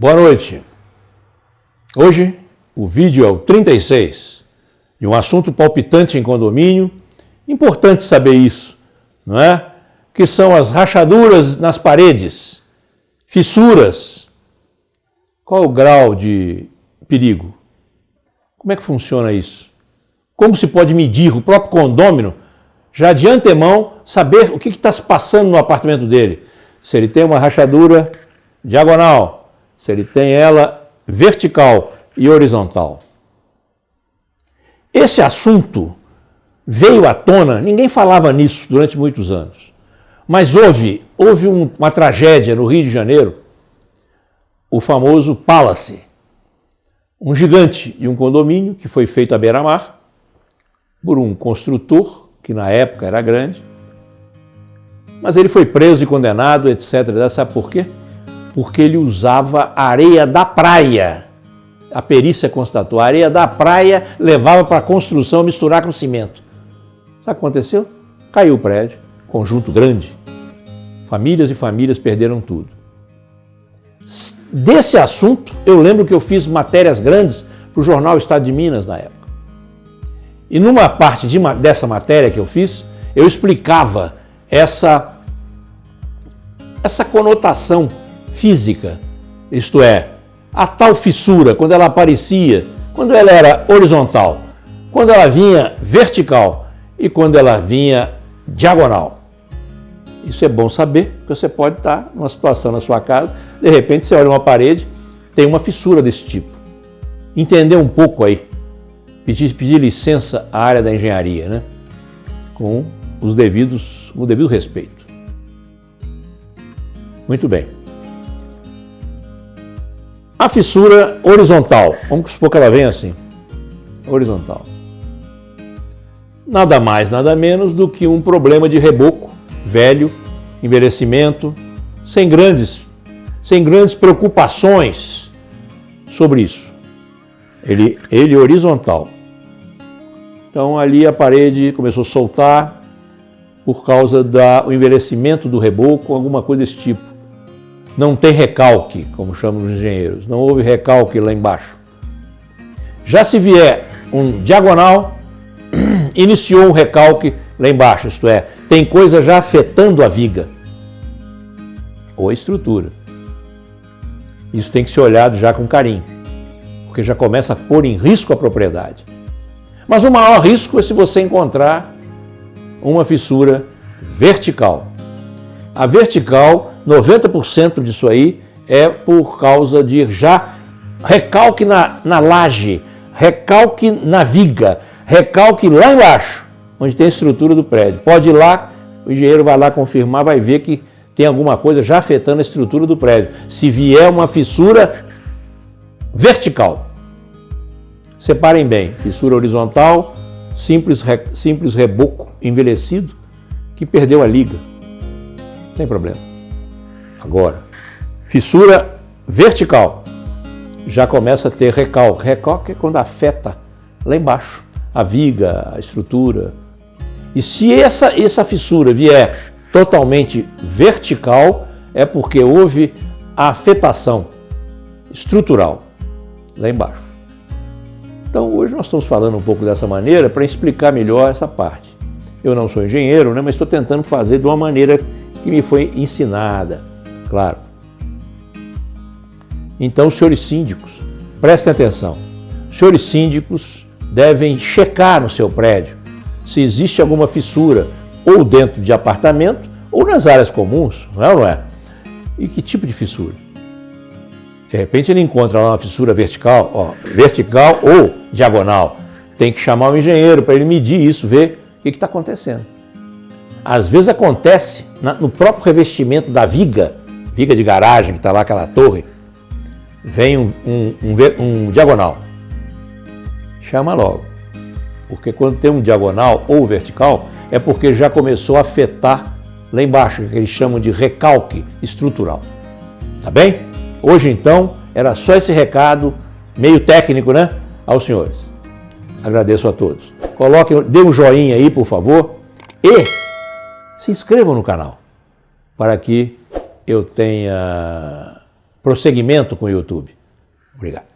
Boa noite. Hoje o vídeo é o 36 de um assunto palpitante em condomínio. Importante saber isso, não é? Que são as rachaduras nas paredes, fissuras. Qual é o grau de perigo? Como é que funciona isso? Como se pode medir o próprio condômino, já de antemão, saber o que está se passando no apartamento dele? Se ele tem uma rachadura diagonal, se ele tem ela vertical e horizontal. Esse assunto veio à tona, ninguém falava nisso durante muitos anos, mas houve uma tragédia no Rio de Janeiro, o famoso Palace, um gigante de um condomínio que foi feito à beira-mar por um construtor, que na época era grande, mas ele foi preso e condenado, etc. Sabe por quê? Porque ele usava areia da praia. A perícia constatou, a areia da praia levava para a construção misturar com cimento. Sabe o que aconteceu? Caiu o prédio, conjunto grande. Famílias e famílias perderam tudo. Desse assunto, eu lembro que eu fiz matérias grandes para o jornal Estado de Minas na época. E numa parte dessa matéria que eu fiz, eu explicava essa conotação física, isto é, a tal fissura, quando ela aparecia, quando ela era horizontal, quando ela vinha vertical e quando ela vinha diagonal. Isso é bom saber, porque você pode estar numa situação na sua casa, de repente você olha uma parede, tem uma fissura desse tipo. Entender um pouco aí, pedir licença à área da engenharia, né? Com o devido respeito. Muito bem. A fissura horizontal, vamos supor que ela venha assim, horizontal. Nada mais, nada menos do que um problema de reboco, velho, envelhecimento, sem grandes preocupações sobre isso. Ele horizontal. Então ali a parede começou a soltar por causa do envelhecimento do reboco, alguma coisa desse tipo. Não tem recalque, como chamam os engenheiros, não houve recalque lá embaixo. Já se vier um diagonal, iniciou um recalque lá embaixo, isto é, tem coisa já afetando a viga ou a estrutura. Isso tem que ser olhado já com carinho, porque já começa a pôr em risco a propriedade. Mas o maior risco é se você encontrar uma fissura vertical. A vertical, 90% disso aí é por causa de já recalque na laje, recalque na viga, recalque lá embaixo, onde tem a estrutura do prédio. Pode ir lá, o engenheiro vai lá confirmar, vai ver que tem alguma coisa já afetando a estrutura do prédio. Se vier uma fissura vertical, separem bem, fissura horizontal, simples reboco envelhecido que perdeu a liga. Não tem problema. Agora, fissura vertical, já começa a ter recalque. Recalque é quando afeta lá embaixo a viga, a estrutura. E se essa fissura vier totalmente vertical, é porque houve a afetação estrutural lá embaixo. Então hoje nós estamos falando um pouco dessa maneira para explicar melhor essa parte. Eu não sou engenheiro, né, mas estou tentando fazer de uma maneira que me foi ensinada, claro. Então, os senhores síndicos, prestem atenção. Os senhores síndicos devem checar no seu prédio se existe alguma fissura ou dentro de apartamento ou nas áreas comuns, não é ou não é? E que tipo de fissura? De repente ele encontra lá uma fissura vertical, vertical ou diagonal. Tem que chamar o engenheiro para ele medir isso, ver o que está acontecendo. Às vezes acontece no próprio revestimento da viga de garagem, que está lá aquela torre, vem um diagonal. Chama logo. Porque quando tem um diagonal ou vertical, é porque já começou a afetar lá embaixo, que eles chamam de recalque estrutural. Tá bem? Hoje, então, era só esse recado, meio técnico, né, aos senhores. Agradeço a todos. Dê um joinha aí, por favor, e se inscrevam no canal, para que eu tenha prosseguimento com o YouTube. Obrigado.